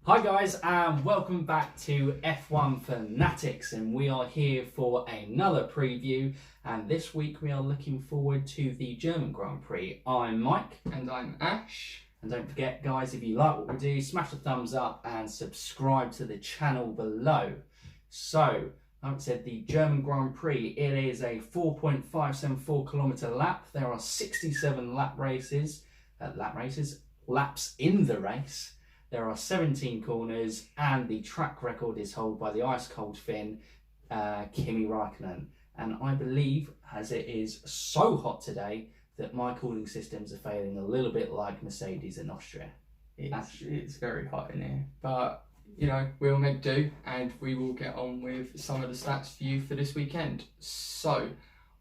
Hi guys, and welcome back to F1 Fanatics, and we are here for another preview, and this week we are looking forward to the German Grand Prix. I'm Mike. And I'm Ash. And don't forget guys, if you like what we do, smash the thumbs up and subscribe to the channel below. So, like I said, the German Grand Prix, it is a 4.574 kilometre lap. There are 67 laps in the race. There are 17 corners, and the track record is held by the ice-cold Finn, Kimi Raikkonen. And I believe, as it is so hot today, that my cooling systems are failing a little bit like Mercedes in Austria. It's very hot in here, but you know, we'll make do, and we will get on with some of the stats for you for this weekend. So,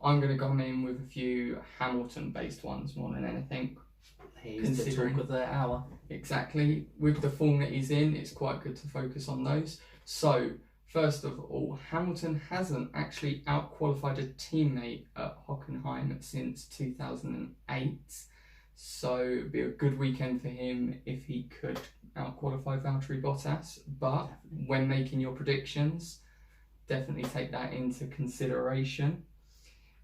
I'm going to come in with a few Hamilton-based ones more than anything. He's the talk of the hour. Exactly. With the form that he's in, it's quite good to focus on those. So, first of all, Hamilton hasn't actually out-qualified a teammate at Hockenheim since 2008. So, it'd be a good weekend for him if he could out-qualify Valtteri Bottas. But when making your predictions, definitely take that into consideration.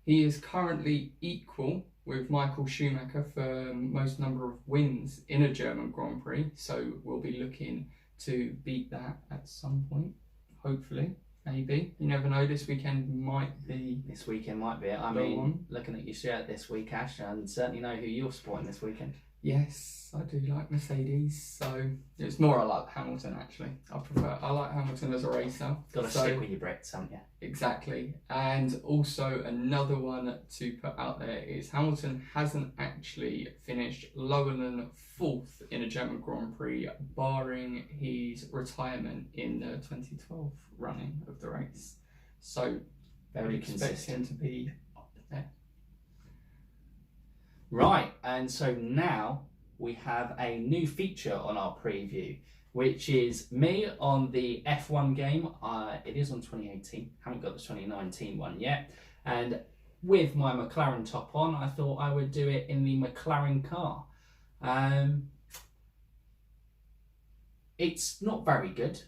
He is currently equal with Michael Schumacher for most number of wins in a German Grand Prix. So we'll be looking to beat that at some point, hopefully, maybe. You never know, this weekend might be. This weekend might be it. I mean, looking at your shirt this week, Ash, and certainly know who you're supporting this weekend. Yes, I do like Mercedes, so it's more I like Hamilton actually. I like Hamilton as a racer. Got to stick with your Brits, haven't you? Exactly. And also another one to put out there is Hamilton hasn't actually finished lower than 4th in a German Grand Prix, barring his retirement in the 2012 running of the race. So very expect him to be up there. Right, and so now we have a new feature on our preview, which is me on the F1 game. It is on 2018, haven't got the 2019 one yet. And with my McLaren top on, I thought I would do it in the McLaren car. It's not very good,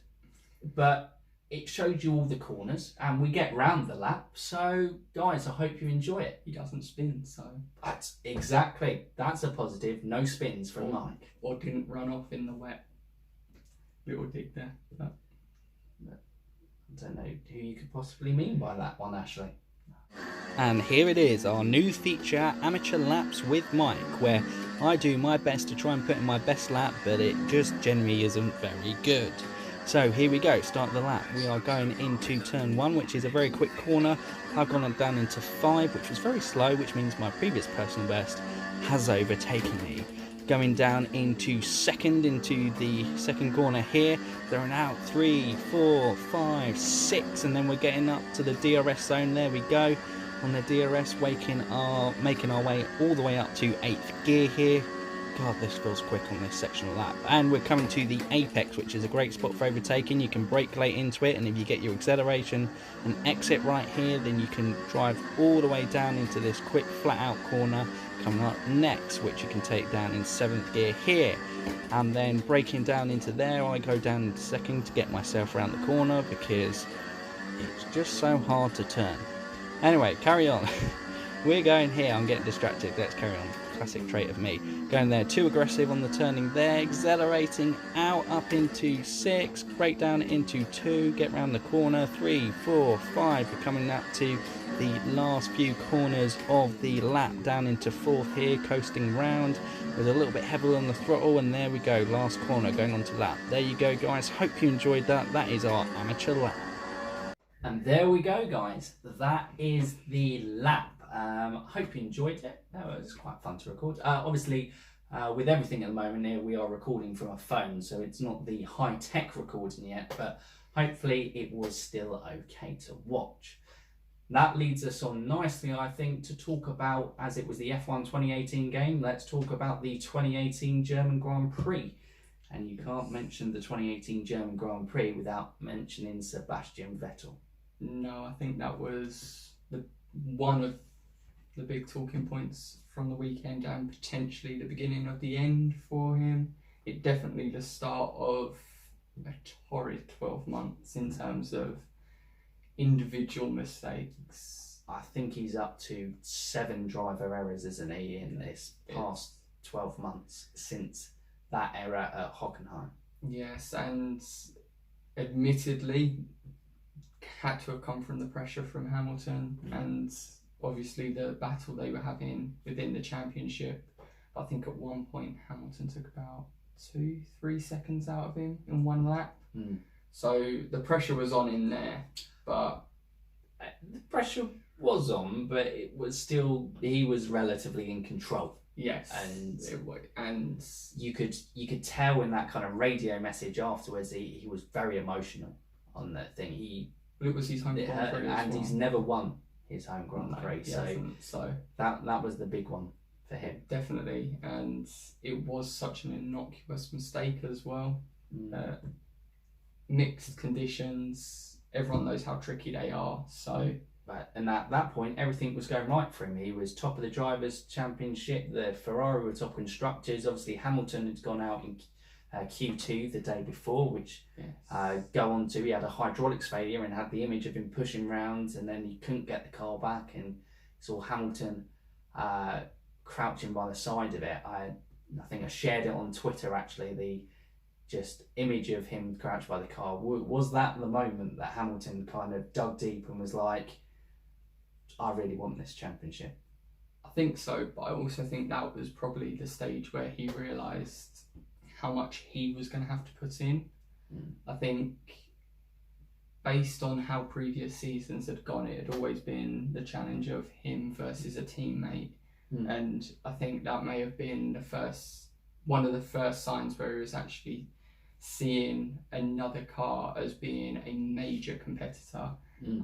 but it shows you all the corners and we get round the lap. So guys, I hope you enjoy it. He doesn't spin, so that's a positive. No spins from Mike. Or didn't run off in the wet. Little dig there. But I don't know who you could possibly mean by that one, Ashley. And here it is, our new feature, Amateur Laps with Mike, where I do my best to try and put in my best lap, but it just generally isn't very good. So here we go, start the lap. We are going into turn 1, which is a very quick corner. I've gone down into 5, which was very slow, which means my previous personal best has overtaken me. Going down into into the second corner here. They're out 3, 4, 5, 6, and then we're getting up to the DRS zone. There we go. On the DRS, making our way all the way up to 8th gear here. God, this feels quick on this section of lap. And we're coming to the apex, which is a great spot for overtaking. You can brake late into it, and if you get your acceleration and exit right here, then you can drive all the way down into this quick flat out corner coming up next, which you can take down in 7th gear here. And then braking down into there, I go down into 2nd to get myself around the corner because it's just so hard to turn. Anyway, carry on. We're going here. I'm getting distracted. Let's carry on. Classic trait of me. Going there, too aggressive on the turning there. Accelerating out up into 6. Brake down into 2. Get round the corner. 3, 4, 5. We're coming up to the last few corners of the lap. Down into 4th here. Coasting round. With a little bit heavier on the throttle. And there we go. Last corner going on to lap. There you go, guys. Hope you enjoyed that. That is our amateur lap. And there we go, guys. That is the lap. Hope you enjoyed it. That was quite fun to record. Obviously, with everything at the moment here, we are recording from a phone, so it's not the high-tech recording yet, but hopefully it was still okay to watch. That leads us on nicely, I think, to talk about, as it was the F1 2018 game, let's talk about the 2018 German Grand Prix. And you can't mention the 2018 German Grand Prix without mentioning Sebastian Vettel. No, I think that was one of the big talking points from the weekend and potentially the beginning of the end for him. It definitely the start of a torrid 12 months in terms of individual mistakes. I think he's up to 7 driver errors, isn't he, in this past 12 months since that era at Hockenheim. Yes, and admittedly had to have come from the pressure from Hamilton and obviously the battle they were having within the championship. I think at one point Hamilton took about 2-3 seconds out of him in one lap. So the pressure was on in there, but the pressure was on, but it was still, he was relatively in control. yes, And you could tell in that kind of radio message afterwards he was very emotional on that thing. But it was his home Grand Prix and he's never won his home Grand Prix, so that was the big one for him. Definitely, and it was such an innocuous mistake as well. Mixed conditions, everyone knows how tricky they are, so and at that point everything was going right for him. He was top of the drivers' championship, the Ferrari were top constructors. Obviously Hamilton had gone out in Q2 the day before, which go on to, he had a hydraulics failure and had the image of him pushing round, and then he couldn't get the car back, and saw Hamilton crouching by the side of it. I think I shared it on Twitter actually, the just image of him crouched by the car. Was that the moment that Hamilton kind of dug deep and was like, I really want this championship? I think so, but I also think that was probably the stage where he realised how much he was going to have to put in. I think based on how previous seasons had gone, it had always been the challenge of him versus a teammate. And I think that may have been one of the first signs where he was actually seeing another car as being a major competitor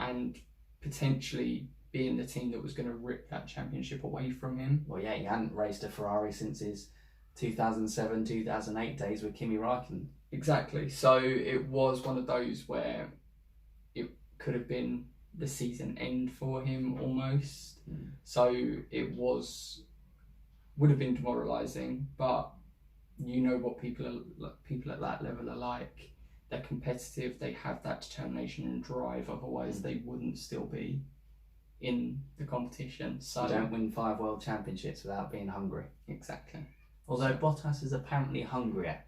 and potentially being the team that was going to rip that championship away from him. Well, yeah, he hadn't raced a Ferrari since his 2007, 2008 days with Kimi Räikkönen. Exactly. So it was one of those where it could have been the season end for him almost. So it would have been demoralising, but you know what people at that level are like. They're competitive, they have that determination and drive, otherwise they wouldn't still be in the competition. So you don't win 5 world championships without being hungry. Exactly. Although Bottas is apparently hungrier.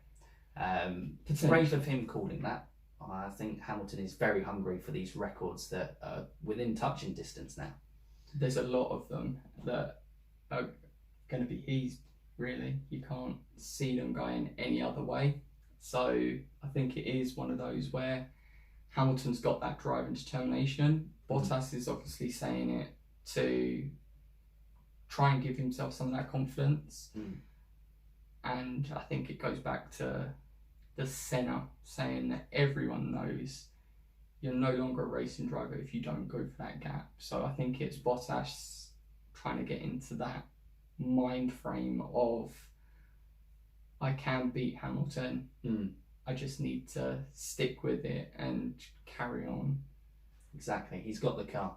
It's brave of him calling that. I think Hamilton is very hungry for these records that are within touching distance now. There's a lot of them that are going to be his, really. You can't see them going any other way. So I think it is one of those where Hamilton's got that drive and determination. Bottas is obviously saying it to try and give himself some of that confidence. And I think it goes back to the Senna saying that everyone knows you're no longer a racing driver if you don't go for that gap. So I think it's Bottas trying to get into that mind frame of, I can beat Hamilton. I just need to stick with it and carry on. Exactly, he's got the car.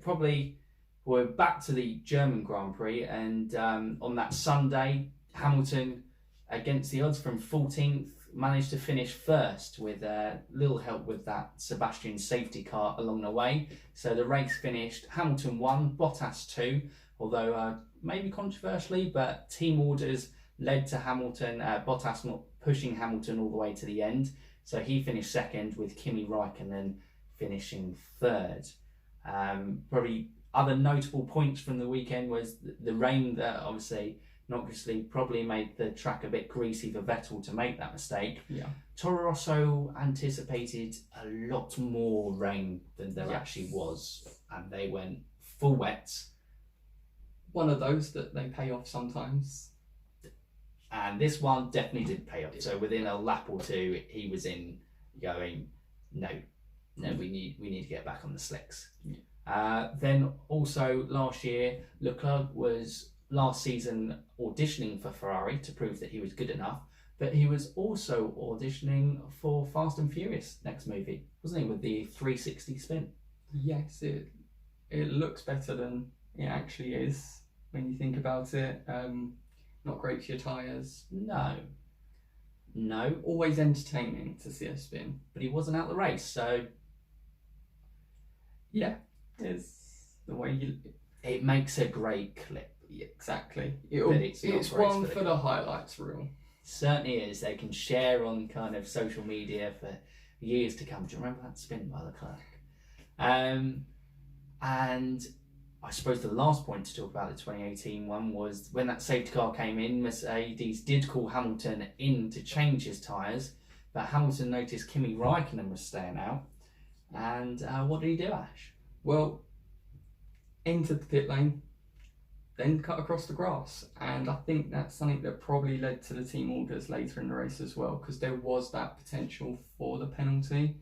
Probably we're back to the German Grand Prix, and on that Sunday, Hamilton, against the odds from 14th, managed to finish first with little help with that Sebastian safety car along the way. So the race finished, Hamilton 1, Bottas 2, although maybe controversially, but team orders led to Hamilton, Bottas not pushing Hamilton all the way to the end. So he finished second with Kimi Räikkönen finishing third. Probably other notable points from the weekend was the rain that obviously probably made the track a bit greasy for Vettel to make that mistake. Yeah. Toro Rosso anticipated a lot more rain than there actually was, and they went full wet. One of those that they pay off sometimes. And this one definitely did pay off. So within a lap or two, he was in going, no, we need to get back on the slicks. Then also last year, Leclerc was last season auditioning for Ferrari to prove that he was good enough, but he was also auditioning for Fast and Furious next movie, wasn't he, with the 360 spin? Yes, it looks better than it actually is when you think about it. Not great for your tyres. No. No, Always entertaining to see a spin. but he wasn't out the race, so Yeah, it's the way you. it makes a great clip. Yeah, exactly. But it's not It's great one for for the- the highlights reel. Certainly is. They can share on kind of social media for years to come. Do you remember that spin by Leclerc? And I suppose the last point to talk about the 2018 one was when that safety car came in, Mercedes did call Hamilton in to change his tyres, but Hamilton noticed Kimi Raikkonen was staying out. And what did he do, Ash? Well, entered the pit lane, then cut across the grass, and I think that's something that probably led to the team orders later in the race as well, because there was that potential for the penalty.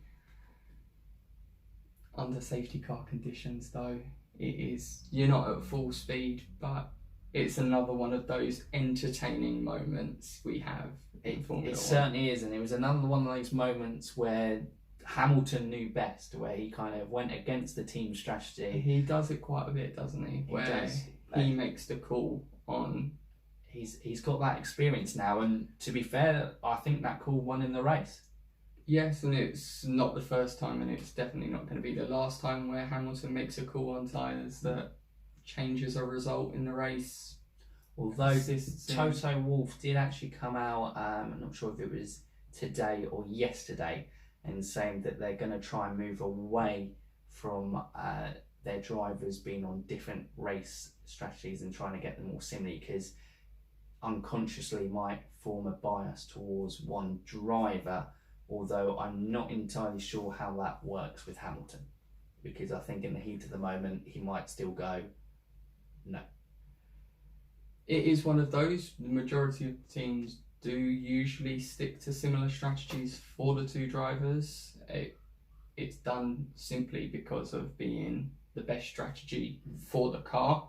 Under safety car conditions, though, you're not at full speed, but it's another one of those entertaining moments we have in Formula It 1. certainly is, and it was another one of those moments where Hamilton knew best, where he kind of went against the team strategy. He does it quite a bit, doesn't he? He Where does. he makes the call on. He's got that experience now, and to be fair, I think that call won in the race. Yes, and it's not the first time, and it's definitely not going to be the last time where Hamilton makes a call on tyres that changes a result in the race. Although Assists him. Toto Wolff did actually come out, I'm not sure if it was today or yesterday, and saying that they're going to try and move away from their drivers being on different race strategies and trying to get them more similar, because unconsciously might form a bias towards one driver, although I'm not entirely sure how that works with Hamilton, because I think in the heat of the moment he might still go, no. It is one of those. The majority of teams do usually stick to similar strategies for the two drivers. It's done simply because of being the best strategy for the car.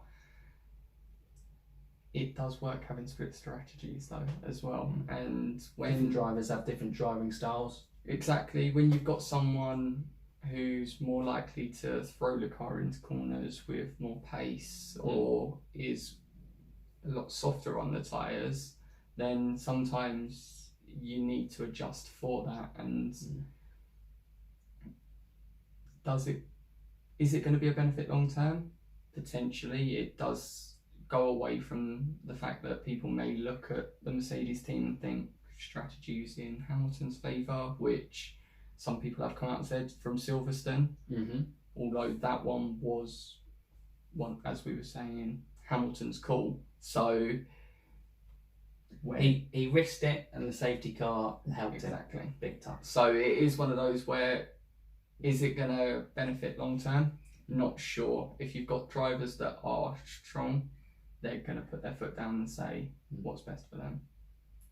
It does work having split strategies though as well, and Different when drivers have different driving styles. exactly when you've got someone who's more likely to throw the car into corners with more pace or is a lot softer on the tyres, then sometimes you need to adjust for that. And is it going to be a benefit long term? Potentially. It does go away from the fact that people may look at the Mercedes team and think strategies in Hamilton's favour, which some people have come out and said from Silverstone. Although that one was one, as we were saying, Hamilton's call. So He risked it, and the safety car helped exactly. him big time. So it is one of those where, is it going to benefit long term? Not sure. If you've got drivers that are strong, they're going to put their foot down and say what's best for them.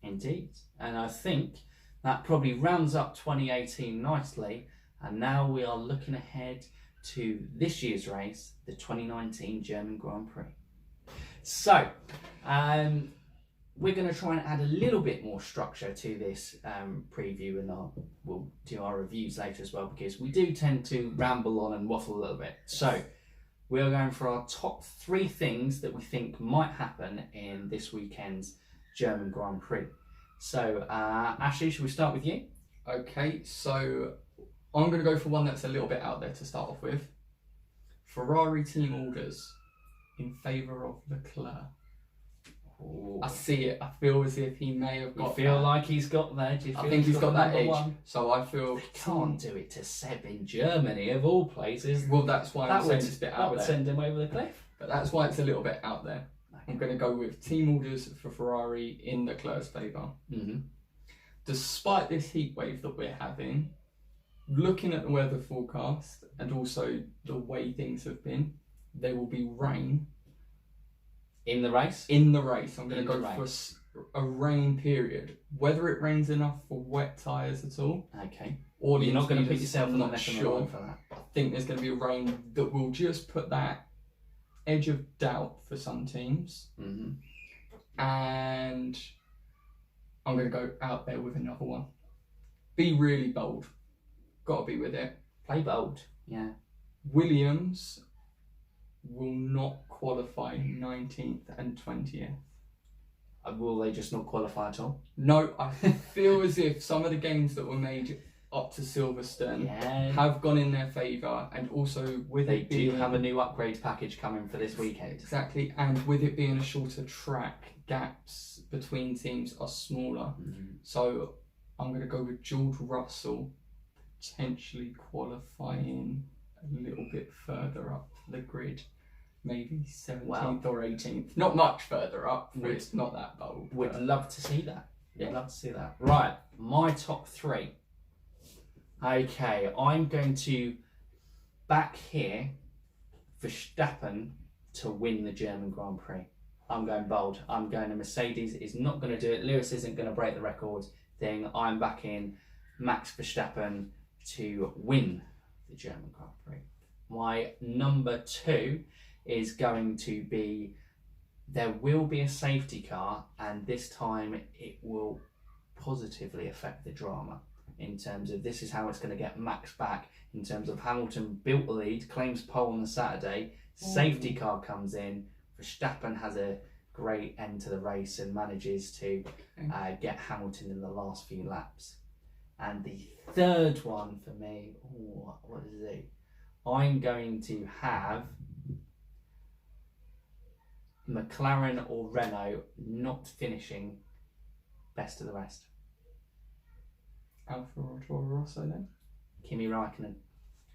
Indeed. And I think that probably rounds up 2018 nicely. And now we are looking ahead to this year's race, the 2019 German Grand Prix. So, we're going to try and add a little bit more structure to this preview, and we'll do our reviews later as well, because we do tend to ramble on and waffle a little bit. So, we're going for our top 3 things that we think might happen in this weekend's German Grand Prix. So, Ashley, should we start with you? Okay, so I'm going to go for one that's a little bit out there to start off with. Ferrari team orders in favour of Leclerc. I see it. I feel as if he may have got. You feel that. like he's got there? Do you feel I think he's got that number edge. one? So I feel They can't do it to Seb in Germany, of all places. Well, that's why I'm That saying would, it's a bit that out would there. send him over the cliff. But that's why it's a little bit out there. I'm going to go with team orders for Ferrari in Leclerc's favour. Despite this heat wave that we're having, looking at the weather forecast and also the way things have been, there will be rain In the race? in the race. I'm going In to the go for race. a rain period. Whether it rains enough for wet tyres at all, Okay. or the You're not going to put intermediates, yourself I'm on the not neck of the sure. line for that. I think there's going to be a rain that will just put that edge of doubt for some teams. And I'm going to go out there with another one. Be really bold. Got to be with it. Play bold. Yeah. Williams will not qualify 19th and 20th. Will they just not qualify at all? No, I feel as if some of the games that were made up to Silverstone Yeah. have gone in their favour, and also with They it being do have a new upgrade package coming for this weekend. exactly, and with it being a shorter track, gaps between teams are smaller. So I'm going to go with George Russell potentially qualifying a little bit further up the grid, maybe 17th or 18th. Not much further up, but it's not that bold. Would but- love to see that. Yeah. Would love to see that. Right, my top three. Okay, I'm going to back here Verstappen to win the German Grand Prix. I'm going bold. I'm going to Mercedes is not going to do it. Lewis isn't going to break the record thing. I'm backing Max Verstappen to win the German Grand Prix. My number two is going to be, there will be a safety car, and this time it will positively affect the drama in terms of this is how it's going to get Max back, in terms of Hamilton built the lead, claims pole on the Saturday, safety car comes in, Verstappen has a great end to the race and manages to get Hamilton in the last few laps. And the third one for me, what is it? I'm going to have McLaren or Renault not finishing best of the rest. Alfa or Toro Rosso then? Kimi Raikkonen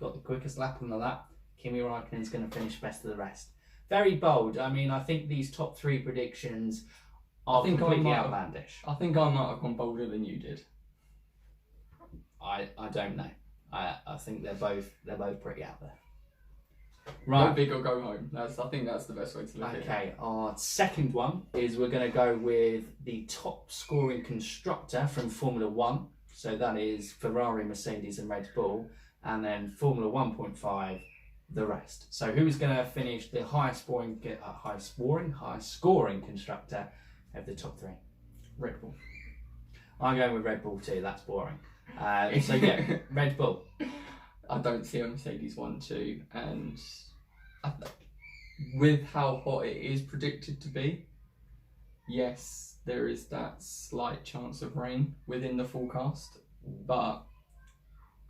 got the quickest lap on the lap. Kimi Raikkonen is going to finish best of the rest. Very bold. I mean, I think these top three predictions are completely outlandish. I think I might have gone bolder than you did. I don't know. I think they're both pretty out there. Go Right. big or go home. I think that's the best way to look at it. Okay, our second one is we're going to go with the top scoring constructor from Formula 1. So that is Ferrari, Mercedes and Red Bull. And then Formula 1.5, the rest. So who's going to finish the highest scoring constructor of the top three? Red Bull. I'm going with Red Bull too, that's boring. So yeah, Red Bull. I don't see a Mercedes 1-2, and with how hot it is predicted to be, yes, there is that slight chance of rain within the forecast, but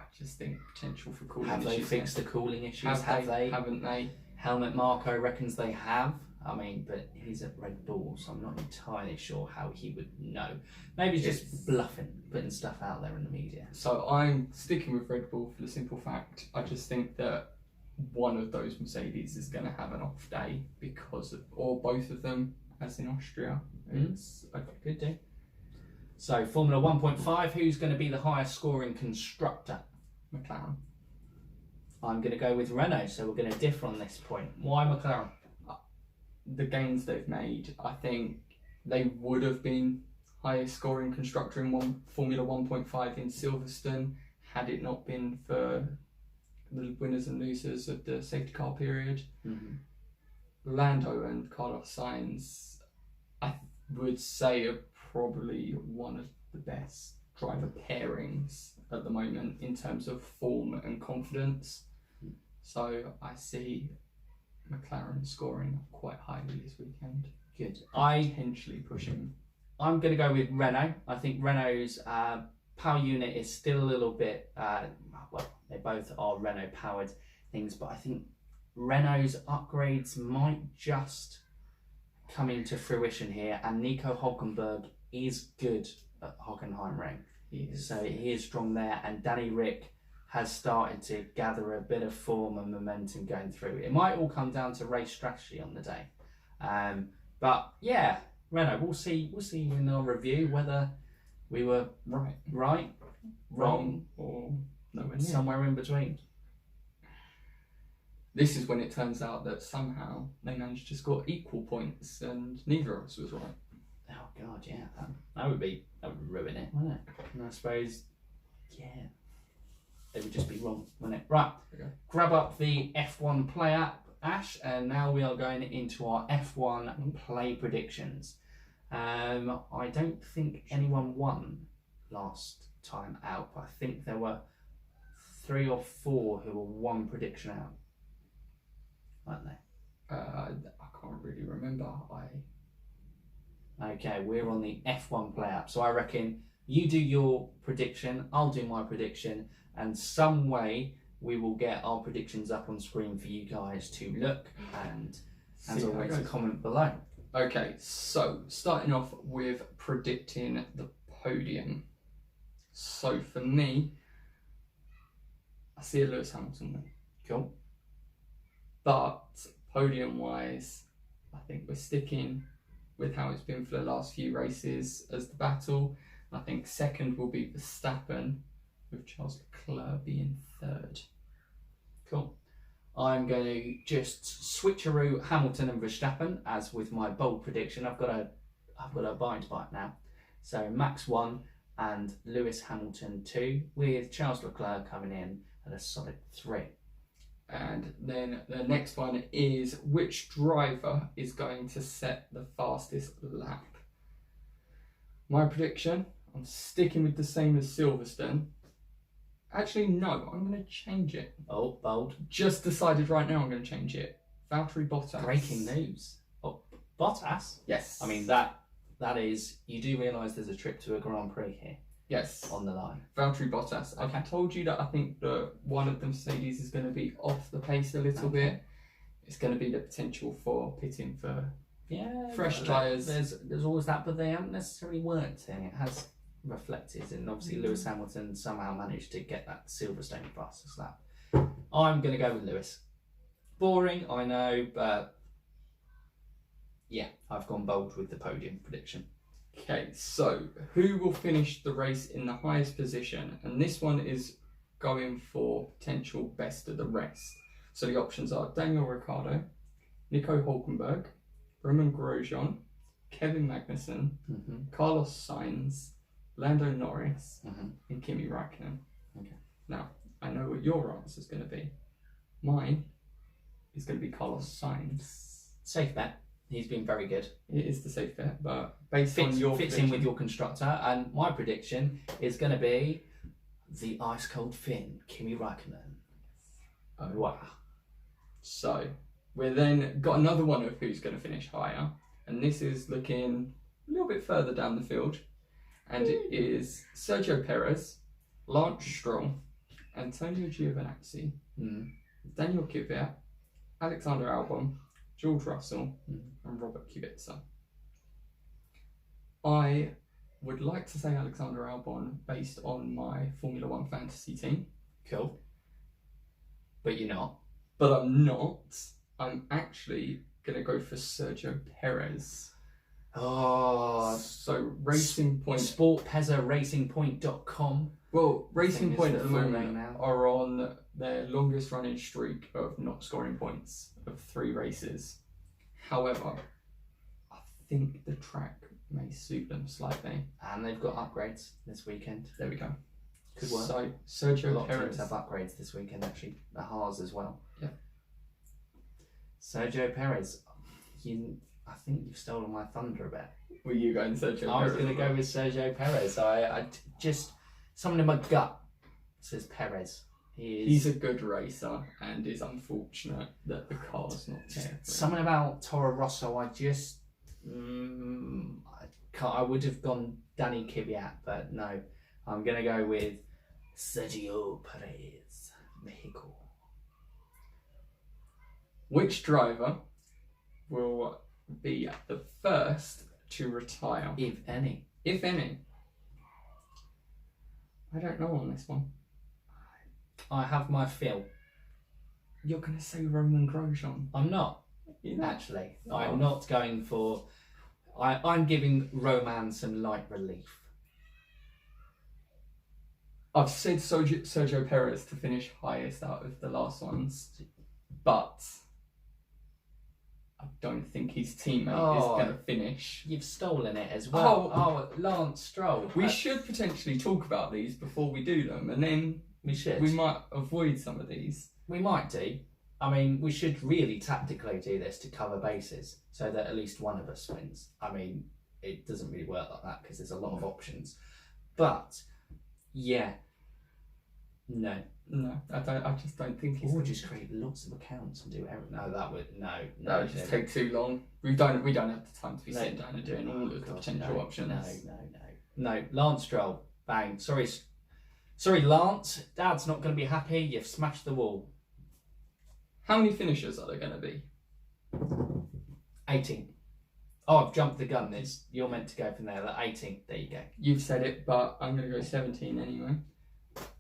I just think potential for cooling Have issues. they fixed the cooling issues? Have they? Haven't they? Helmut Marko reckons they have. I mean, but he's at Red Bull, so I'm not entirely sure how he would know. Maybe he's just bluffing, putting stuff out there in the media. So I'm sticking with Red Bull for the simple fact, I just think that one of those Mercedes is going to have an off day because of, or both of them, as in Austria. It's Okay, good do. So Formula 1.5, who's going to be the highest scoring constructor? McLaren. I'm going to go with Renault, so we're going to differ on this point. Why McLaren? The gains they've made, I think they would have been highest scoring constructor in Formula 1.5 in Silverstone had it not been for the winners and losers of the safety car period. Lando and Carlos Sainz, I would say, are probably one of the best driver pairings at the moment in terms of form and confidence. So I see McLaren scoring quite highly this weekend. Good. Potentially pushing. I'm going to go with Renault. I think Renault's power unit is still a little bit, well, they both are Renault powered things, but I think Renault's upgrades might just come into fruition here, and Nico Hülkenberg is good at Hockenheimring. So he is strong there, and Danny Rick has started to gather a bit of form and momentum going through. It might all come down to race strategy on the day. But yeah, Renault, we'll see in our review whether we were right, wrong, or nowhere near. somewhere in between. This is when it turns out that somehow they managed to score equal points and neither of us was right. Oh god, yeah, that would ruin it, wouldn't it? And I suppose, yeah, they would just be wrong, wouldn't it? Right, Okay. Grab up the F1 Play app, Ash, and now we are going into our F1 Play predictions. I don't think anyone won last time out, but I think there were 3 or 4 who were 1 prediction out, weren't they? I can't really remember. Okay, we're on the F1 Play app. So I reckon you do your prediction, I'll do my prediction, and some way we will get our predictions up on screen for you guys to look and, as See how it always, goes. comment below. Okay, so starting off with predicting the podium. So for me, I see a Lewis Hamilton win. Cool. But podium wise, I think we're sticking with how it's been for the last few races as the battle. I think second will be Verstappen, with Charles Leclerc being third. Cool. I'm going to just switcheroo Hamilton and Verstappen as with my bold prediction. I've got a bind by it now. So Max 1 and Lewis Hamilton 2, with Charles Leclerc coming in at a solid 3. And then the next one is which driver is going to set the fastest lap? My prediction, I'm sticking with the same as Silverstone. Actually, no, I'm going to change it. Oh, bold. Just decided right now I'm going to change it. Valtteri Bottas. Breaking news. Oh, Bottas? Yes. I mean, that is, you do realise there's a trip to a Grand Prix here Yes. on the line. Valtteri Bottas. Okay. I've told you that I think that one of the Mercedes is going to be off the pace a little Okay. bit. It's going to be the potential for pitting for Yeah. fresh but tyres. There's always that, but they haven't necessarily worked in. It has reflected, and obviously Lewis Hamilton somehow managed to get that Silverstone fastest lap. I'm going to go with Lewis. Boring, I know, but yeah, I've gone bold with the podium prediction. Okay, so who will finish the race in the highest position? And this one is going for potential best of the rest. So the options are Daniel Ricciardo, Nico Hulkenberg, Roman Grosjean, Kevin Magnussen, Mm-hmm. Carlos Sainz, Lando Norris, Mm-hmm. and Kimi Räikkönen. Okay. Now, I know what your answer is going to be. Mine is going to be Carlos Sainz. Safe bet. He's been very good. It is the safe bet, but based on Fits your in prediction- with your constructor, and my prediction is going to be the ice cold Finn, Kimi Räikkönen. Oh, Wow. So we're then got another one of who's going to finish higher, and this is looking a little bit further down the field, and it is Sergio Perez, Lance Stroll, Antonio Giovinazzi, Mm. Daniel Kvyat, Alexander Albon, George Russell, Mm. and Robert Kubica. I would like to say Alexander Albon based on my Formula One fantasy team, Cool. But you're not. but I'm not. I'm actually going to go for Sergio Perez. Oh, So Racing Point, sportpezaracingpoint.com. well, Racing think it's Point the at the full moment name now. are on their longest running streak of not scoring points of 3 races. However, I think the track may suit them slightly. And they've got upgrades this weekend. There we go. Could work. So A Sergio lot of teams Perez. have upgrades this weekend, actually. The Haas as well. Yeah. Sergio Perez. I think you've stolen my thunder a bit. Were you going Sergio I was Perez? going to go with Sergio Perez. I just, something in my gut says Perez. He's a good racer, and it's unfortunate that the car's not there. for him. Something about Toro Rosso, I just, I would have gone Danny Kvyat, but no, I'm going to go with Sergio Perez, Mexico. Which driver will be the first to retire, If any. if any? I don't know on this one. I have my fill. You're going to say Roman Grosjean. I'm not, You're not. actually. Oh. I'm not going for, I'm giving Roman some light relief. I've said Sergio Perez to finish highest out of the last ones, but I don't think his teammate is Oh. going to finish. You've stolen it as well. Oh, Lance Stroll. We should potentially talk about these before we do them, and then We should. we might avoid some of these. We might do. I mean, we should really tactically do this to cover bases so that at least one of us wins. I mean, it doesn't really work like that because there's a lot of options. But, yeah. No. No, I just don't think he's. Or just create lots of accounts and do everything. No, that would That would just take too long. We don't have the time to be sitting down and doing all of the potential options. No. Lance Stroll, bang. Sorry, Lance. Dad's not going to be happy. You've smashed the wall. How many finishers are there going to be? 18. Oh, I've jumped the gun. You're meant to go from there. 18. There you go. You've said it, but I'm going to go 17 anyway.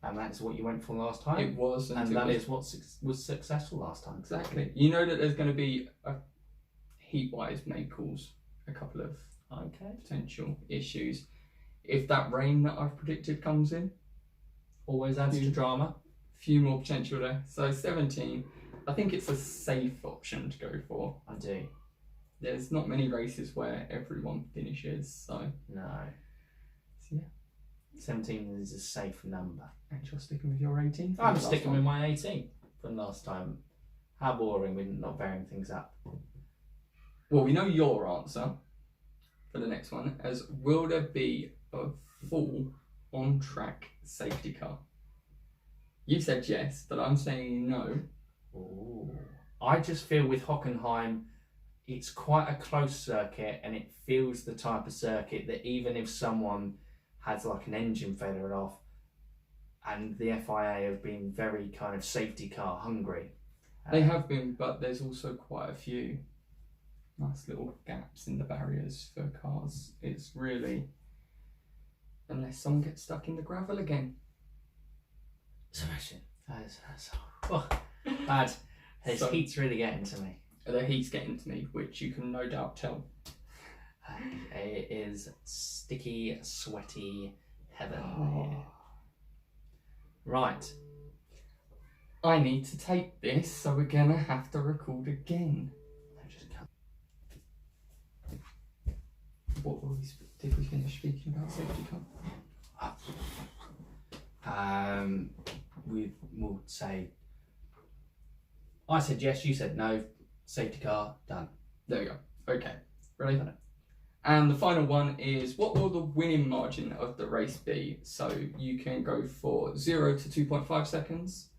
And that's what you went for last time. It was, and that is what was successful last time. Exactly. You know that there's going to be heat-wise may cause a couple of potential issues. If that rain that I've predicted comes in, always adds to drama. Few more potential there. So 17. I think it's a safe option to go for. I do. There's not many races where everyone finishes, so. No. So yeah. 17 is a safe number. And you're sticking with your 18? I'm sticking with my 18 from last time. How boring, we're not varying things up. Well, we know your answer for the next one, as will there be a full on-track safety car? You said yes, but I'm saying no. Ooh. I just feel with Hockenheim, it's quite a close circuit, and it feels the type of circuit that even if someone has like an engine failure off, and the FIA have been very kind of safety car hungry. They have been, but there's also quite a few nice little gaps in the barriers for cars. It's really, unless someone gets stuck in the gravel again. Sebastian, bad. This heat's really getting to me. The heat's getting to me, which you can no doubt tell. It is sticky, sweaty heaven. Oh. Right. I need to take this, so we're gonna have to record again. What were did we finish speaking about safety car? We will say. I said yes. You said no. Safety car done. There we go. Okay. Ready? And the final one is, what will the winning margin of the race be? So you can go for 0 to 2.5 seconds,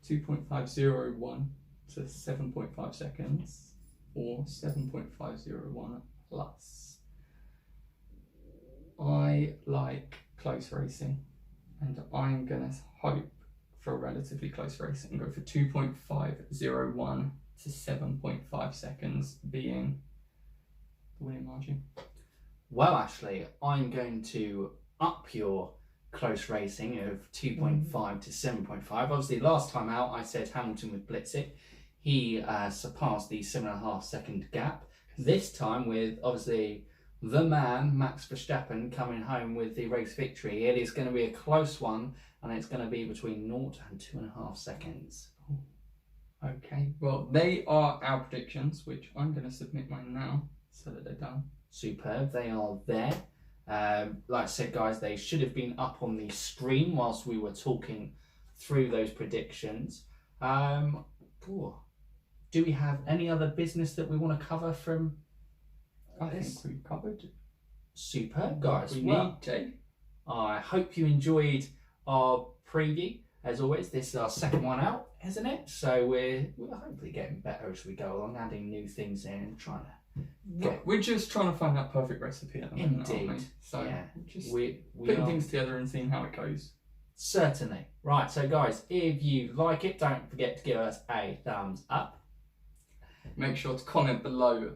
2.501 to 7.5 seconds, or 7.501 plus. I like close racing, and I'm going to hope for a relatively close race and go for 2.501 to 7.5 seconds being the winning margin. Well, Ashley, I'm going to up your close racing of 2.5 to 7.5. Obviously, last time out, I said Hamilton would blitz it. He surpassed the 7.5 second gap. This time, with obviously the man, Max Verstappen, coming home with the race victory, it is going to be a close one, and it's going to be between 0 and 2.5 seconds. Okay, well, they are our predictions, which I'm going to submit mine now so that they're done. Superb, they are there. Like I said, guys, they should have been up on the screen whilst we were talking through those predictions. Do we have any other business that we want to cover from this? I think we've covered. Superb, guys. We need, Jay. I hope you enjoyed our preview. As always, this is our second one out, isn't it? So we're hopefully getting better as we go along, adding new things in and trying to We're just trying to find that perfect recipe at the moment, aren't we? So yeah, just we putting things together and seeing how it goes. Certainly. Right, so guys, if you like it, don't forget to give us a thumbs up. Make sure to comment below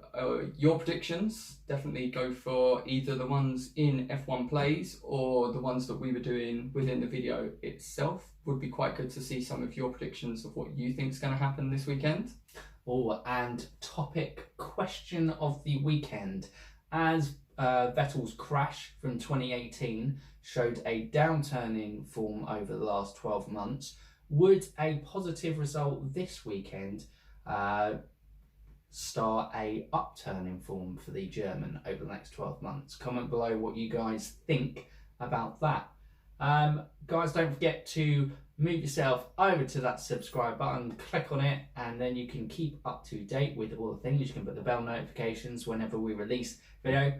your predictions. Definitely go for either the ones in F1 Plays or the ones that we were doing within the video itself. Would be quite good to see some of your predictions of what you think is going to happen this weekend. Oh, and topic question of the weekend. As Vettel's crash from 2018 showed a downturn in form over the last 12 months, would a positive result this weekend start a upturn in form for the German over the next 12 months? Comment below what you guys think about that. Guys, don't forget to move yourself over to that subscribe button, click on it, and then you can keep up to date with all the things. You can put the bell notifications whenever we release video.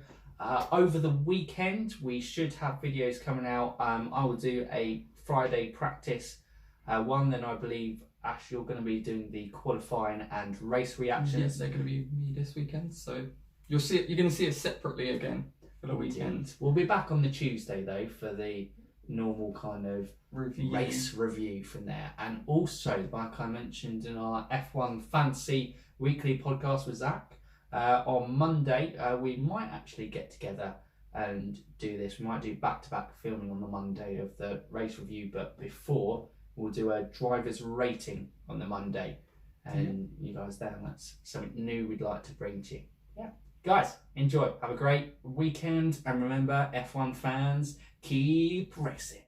Over the weekend, we should have videos coming out. I will do a Friday practice one. Then I believe, Ash, you're going to be doing the qualifying and race reactions. Yes, they're going to be me this weekend. So you're going to see us separately again for the weekend. We'll be back on the Tuesday though for the normal kind of race review from there. And also, like I mentioned in our F1 Fantasy weekly podcast with Zach, on Monday we might actually get together and do this. We might do back-to-back filming on the Monday of the race review, but before we'll do a driver's rating on the Monday, and you guys there, that's something new we'd like to bring to you. Yeah, guys, enjoy, have a great weekend, and remember, F1 fans, keep racing.